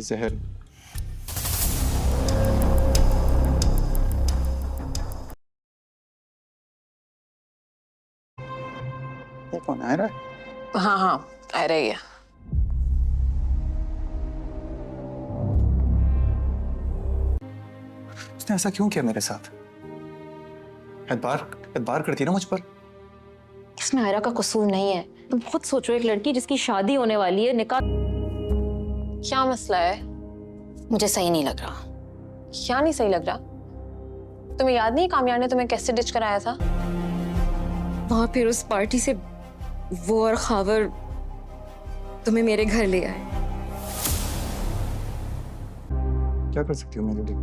ये जहर। ये कौन आ रहा है? हाँ हाँ, आ रही है। उसने ऐसा क्यों किया मेरे साथ? एतबार करती ना मुझ पर। इसमें आयरा का कसूर नहीं है। तुम खुद सोचो, एक लड़की जिसकी शादी होने वाली है, निकाह। क्या मसला है? मुझे सही नहीं लग रहा। क्या नहीं सही लग रहा? तुम्हें याद नहीं कामयाब ने तुम्हें कैसे डिच कराया था? वहां फिर उस पार्टी से वो और खावर तुम्हें मेरे घर ले आए। क्या कर सकती हूँ मेरे लिए?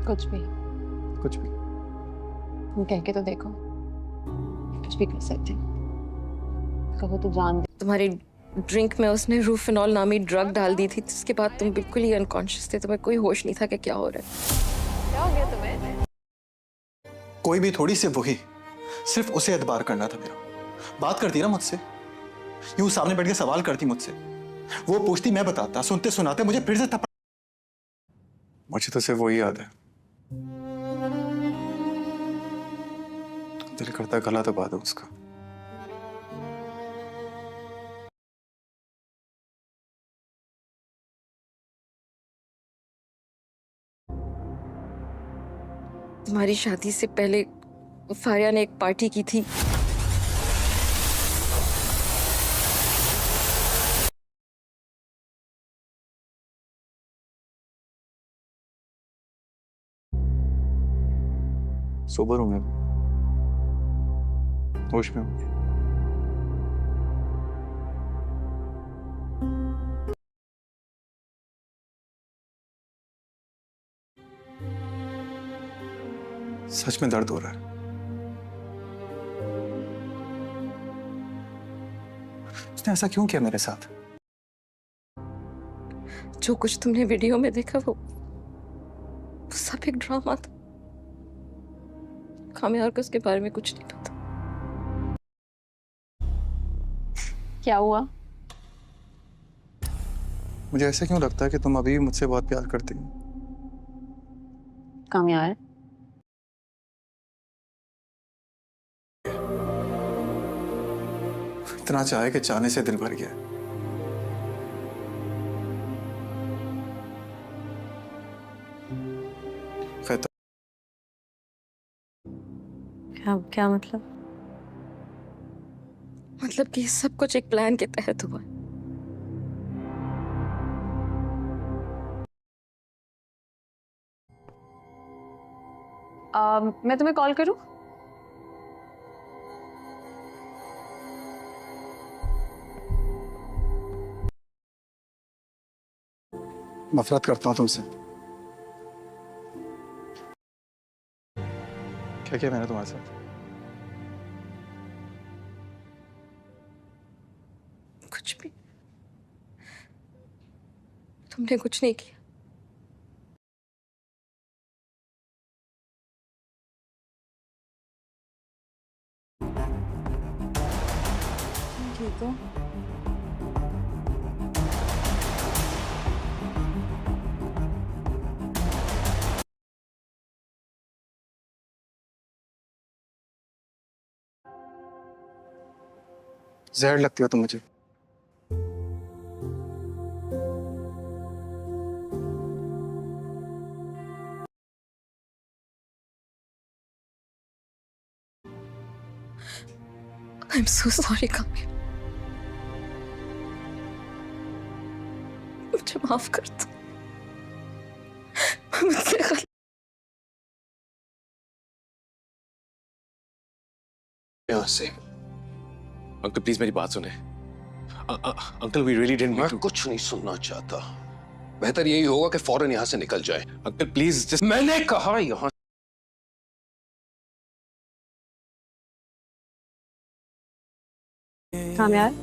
कुछ भी। कुछ भी। तुम कह के तो देखो, कुछ भी कर सकते हैं। कहो तो जान दे। तुम्हारी ड्रिंक में उसने रूफेनॉल नामी ड्रग डाल दी थी, जिसके बाद तुम बिल्कुल ही अनकॉन्शियस थे। तुम्हें कोई होश नहीं था कि क्या हो रहा है। क्या हो गया तुम्हें? कोई भी थोड़ी सी वही, सिर्फ उसे एतबार करना था मेरा। बात करती ना मुझसे, यूं सामने बैठ के सवाल करती मुझसे, वो पूछती, मैं बताता, सुनते सुनाते मुझे फिर से थप्पड़। मुझे तो सिर्फ वही याद है। दिल करता गला दबा दो उसका। तुम्हारी शादी से पहले फारिया ने एक पार्टी की थी। सोबर हूं मैं, होश में हूं। सच में दर्द हो रहा है। उसने ऐसा क्यों किया मेरे साथ? जो कुछ तुमने वीडियो में देखा वो सब एक ड्रामा था। कामयाब को उसके बारे में कुछ नहीं पता। क्या हुआ? मुझे ऐसा क्यों लगता है कि तुम अभी भी मुझसे बहुत प्यार करती हो? कामयाब? इतना चाहे कि चाहने से दिल भर गया। खैर, क्या क्या मतलब? मतलब कि सब कुछ एक प्लान के तहत हुआ। मैं तुम्हें कॉल करूं? नफरत करता हूं तुमसे। क्या किया मैंने तुम्हारे साथ? कुछ भी। तुमने कुछ नहीं किया। ठीक हो? जहर लगती हो तुम मुझे। I'm so sorry, कामयाब। मुझे माफ कर दो। मुझसे गलती। यहाँ से। अंकल प्लीज मेरी बात सुने। अंकल वी रियली डिडंट मैं मीन टू। कुछ नहीं सुनना चाहता। बेहतर यही होगा कि फौरन यहाँ से निकल जाए। Uncle please just. मैंने कहा यहाँ। कामयाब?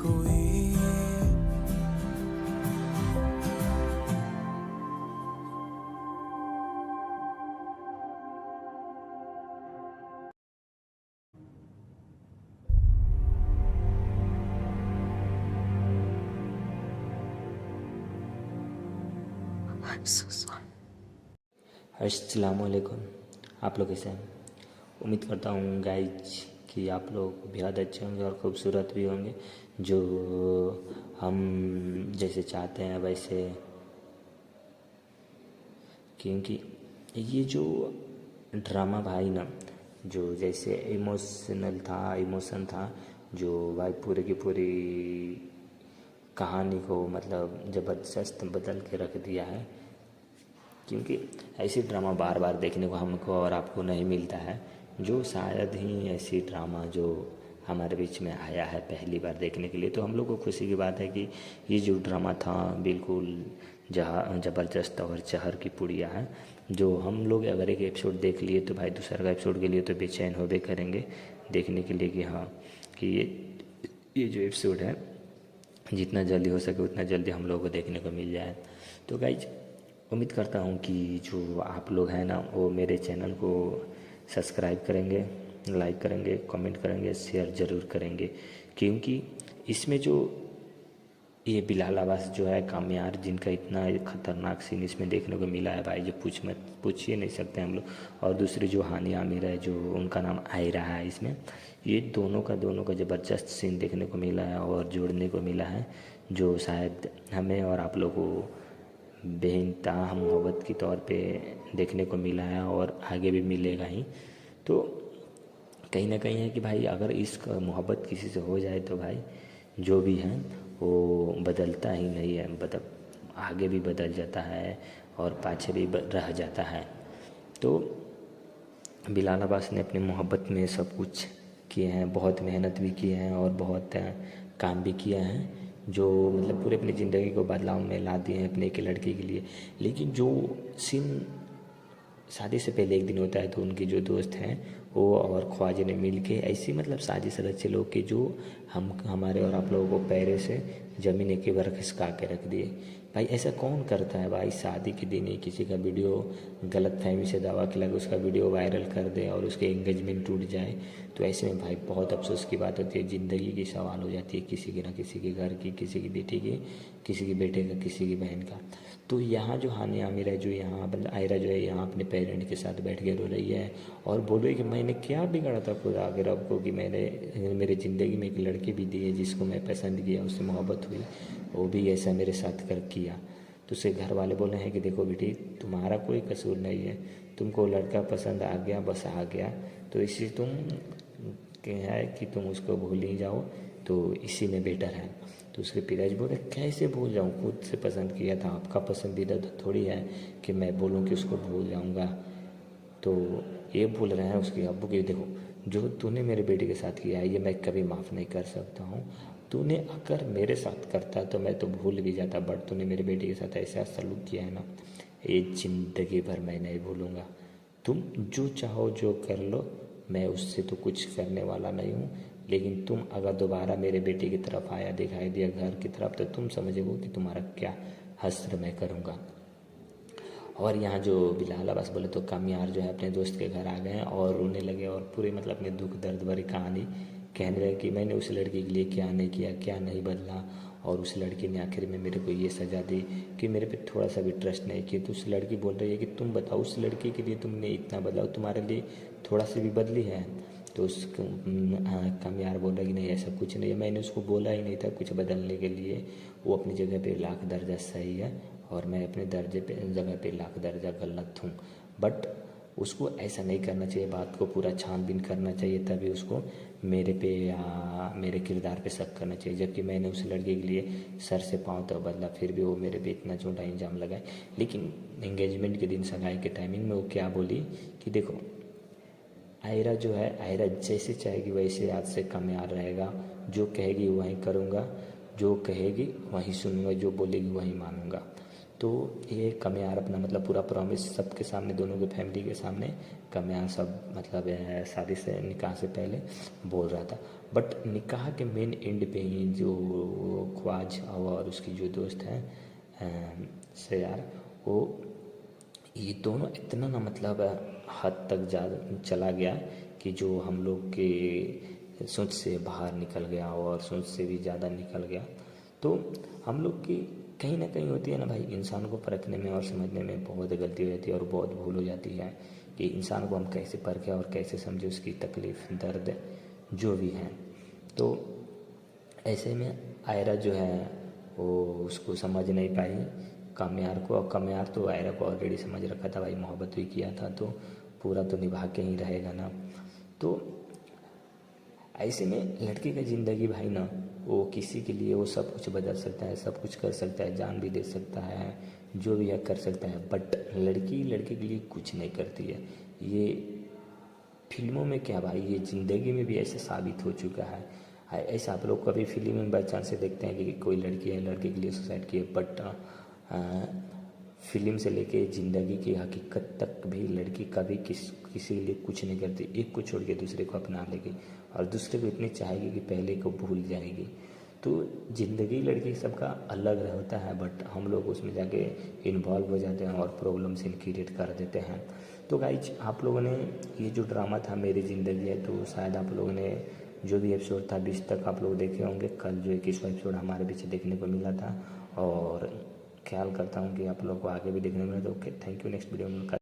I'm so sorry. अस्सलामुअलैकुम। आप लोग कैसे हैं? उम्मीद करता हूँ गाइज कि आप लोग बेहद अच्छे होंगे और ख़ूबसूरत भी होंगे, जो हम जैसे चाहते हैं वैसे। क्योंकि ये जो ड्रामा भाई ना, जो जैसे इमोशन था, जो भाई पूरी की पूरी कहानी को मतलब ज़बरदस्त बदल के रख दिया है। क्योंकि ऐसी ड्रामा बार बार देखने को हमको और आपको नहीं मिलता है, जो शायद ही ऐसी ड्रामा जो हमारे बीच में आया है पहली बार देखने के लिए। तो हम लोग को खुशी की बात है कि ये जो ड्रामा था बिल्कुल ज़बरदस्त और जहर की पुड़िया है, जो हम लोग अगर एक एपिसोड देख लिए तो भाई दूसरा का एपिसोड के लिए तो बेचैन होबे करेंगे देखने के लिए कि हाँ कि ये जो एपिसोड है जितना जल्दी हो सके उतना जल्दी हम लोगों को देखने को मिल जाए। तो गाइज उम्मीद करता हूँ कि जो आप लोग हैं ना वो मेरे चैनल को सब्सक्राइब करेंगे, लाइक करेंगे, कमेंट करेंगे, शेयर ज़रूर करेंगे। क्योंकि इसमें जो ये बिलाल अब्बास जो है कामयार, जिनका इतना ख़तरनाक सीन इसमें देखने को मिला है भाई, जो पूछ ही नहीं सकते हम लोग। और दूसरी जो हानिया आमिर है, जो उनका नाम आयरा है, इसमें ये दोनों का ज़बरदस्त सीन देखने को मिला है और जोड़ने को मिला है, जो शायद हमें और आप लोगों को बेइंतहा मोहब्बत के तौर पे देखने को मिला है और आगे भी मिलेगा ही। तो कहीं ना कहीं है कि भाई अगर इस मोहब्बत किसी से हो जाए तो भाई जो भी है वो बदलता ही नहीं है, मतलब आगे भी बदल जाता है और पाछे भी रह जाता है। तो बिलाल अब्बास ने अपनी मोहब्बत में सब कुछ किए हैं, बहुत मेहनत भी की है और बहुत काम भी किया है, जो मतलब पूरे अपनी ज़िंदगी को बदलाव में ला दिए हैं अपने एक लड़की के लिए। लेकिन जो सीन शादी से पहले एक दिन होता है तो उनके जो दोस्त हैं वो और ख्वाजा ने मिल के ऐसी मतलब साजिश रचे लोग कि जो हमारे और आप लोगों को पैरे से ज़मीन के बार खिसका के रख दिए। भाई ऐसा कौन करता है भाई, शादी के दिन ही किसी का वीडियो गलत फहमी से दावा के लगे उसका वीडियो वायरल कर दे और उसके एंगेजमेंट टूट जाए। तो ऐसे में भाई बहुत अफसोस की बात होती है, ज़िंदगी की सवाल हो जाती है किसी की ना किसी के घर की, किसी की बेटी की, किसी के बेटे का, किसी की बहन का। तो यहाँ जो हानिया आमिर है, जो यहाँ आयरा जो है यहाँ अपने पेरेंट के साथ बैठ के रो रही है और बोल रही है कि मैंने क्या बिगाड़ा था खुदा के रब को कि मैंने मेरे ज़िंदगी में एक लड़की भी दी है जिसको मैं पसंद किया, उससे मोहब्बत हुई, वो भी ऐसा मेरे साथ कर किया। तो उसके घर वाले बोल रहे हैं कि देखो बेटी तुम्हारा कोई कसूर नहीं है, तुमको लड़का पसंद आ गया बस आ गया, तो इसी तुम है कि तुम उसको भूल ही जाओ, तो इसी में बेटर है। तो उसके पिताजी बोले कैसे भूल जाऊँ, खुद से पसंद किया था, आपका पसंदीदा तो थोड़ी है कि मैं बोलूँ कि उसको भूल जाऊँगा। तो ये बोल रहे हैं उसके अब्बू कि देखो जो तूने मेरे बेटे के साथ किया है ये मैं कभी माफ़ नहीं कर सकता हूँ, तूने अगर मेरे साथ करता तो मैं तो भूल भी जाता, बट तूने मेरे बेटे के साथ ऐसा सलूक किया है ना, ये ज़िंदगी भर मैं नहीं भूलूँगा। तुम जो चाहो जो कर लो, मैं उससे तो कुछ करने वाला नहीं हूँ, लेकिन तुम अगर दोबारा मेरे बेटे की तरफ आया दिखाई दिया घर की तरफ तो तुम समझोगे कि तुम्हारा क्या हश्र मैं करूँगा। और यहाँ जो बिलाल अब्बास बोले तो कामयार जो है अपने दोस्त के घर आ गए और रोने लगे और पूरे मतलब अपने दुख दर्द भरी कहानी कहने लगे कि मैंने उस लड़की के लिए क्या नहीं किया, क्या नहीं बदला, और उस लड़की ने आखिर में मेरे को ये सज़ा दी कि मेरे पे थोड़ा सा भी ट्रस्ट नहीं किया। तो उस लड़की बोल रही है कि तुम बताओ उस लड़की के लिए तुमने इतना बदला, तुम्हारे लिए थोड़ा सा भी बदली है? तो उस कामयार बोल रहा कि नहीं ऐसा कुछ नहीं है, मैंने उसको बोला ही नहीं था कुछ बदलने के लिए, वो अपनी जगह पे लाख दर्जा सही है और मैं अपने जगह पे लाख दर्जा गलत हूँ। बट उसको ऐसा नहीं करना चाहिए, बात को पूरा छानबीन करना चाहिए, तभी उसको मेरे पे या मेरे किरदार पे शक करना चाहिए। जबकि मैंने उस लड़के के लिए सर से पाँव तक बदला, फिर भी वो मेरे पे इतना छोटा इल्ज़ाम लगाए। लेकिन एंगेजमेंट के दिन सगाई के टाइमिंग में वो क्या बोली कि देखो आयरा जो है, आयरा जैसे चाहेगी वैसे आज से कामयार रहेगा, जो कहेगी वहीं करूँगा, जो कहेगी वहीं सुनूंगा, जो बोलेगी वहीं मानूंगा। तो ये कामयार अपना मतलब पूरा प्रॉमिस सबके सामने, दोनों के फैमिली के सामने कामयार सब मतलब शादी से निकाह से पहले बोल रहा था। बट निकाह के मेन एंड पे ही जो ख्वाज और उसकी जो दोस्त हैं सयार, वो ये दोनों इतना ना मतलब हद तक जा चला गया कि जो हम लोग के सोच से बाहर निकल गया और सोच से भी ज़्यादा निकल गया। तो हम लोग की कहीं ना कहीं होती है ना भाई, इंसान को परखने में और समझने में बहुत गलती हो जाती है और बहुत भूल हो जाती है कि इंसान को हम कैसे परखें और कैसे समझें उसकी तकलीफ़ दर्द जो भी है। तो ऐसे में आयरा जो है वो उसको समझ नहीं पाई कामयार को, और कामयार तो आयरा को ऑलरेडी समझ रखा था भाई, मोहब्बत भी किया था तो पूरा तो निभा के ही रहेगा ना। तो ऐसे में लड़के की ज़िंदगी भाई ना, वो किसी के लिए वो सब कुछ बदल सकता है, सब कुछ कर सकता है, जान भी दे सकता है, जो भी है कर सकता है, बट लड़की लड़के के लिए कुछ नहीं करती है। ये फिल्मों में क्या भाई, ये ज़िंदगी में भी ऐसे साबित हो चुका है। ऐसा आप लोग कभी फिल्म में बाई चांस से देखते हैं कि कोई लड़की है लड़के के लिए सुसाइड की है, बट फिल्म से लेके ज़िंदगी की हकीकत तक भी लड़की कभी किसी के लिए कुछ नहीं करती। एक को छोड़ के दूसरे को अपना लेगी और दूसरे को इतनी चाहेगी कि पहले को भूल जाएगी। तो ज़िंदगी लड़की सबका अलग होता है, बट हम लोग उसमें जाके इन्वॉल्व हो जाते हैं और प्रॉब्लम से क्रिएट कर देते हैं। तो गाइज आप लोगों ने ये जो ड्रामा था मेरी ज़िंदगी है, तो शायद आप लोगों ने जो भी एपिसोड था 20 तक आप लोग देखे होंगे। कल जो 21वां एपिसोड हमारे पीछे देखने को मिला था और ख्याल करता हूँ कि आप लोग को आगे भी देखने को मिला। तो okay, thank you. Next video में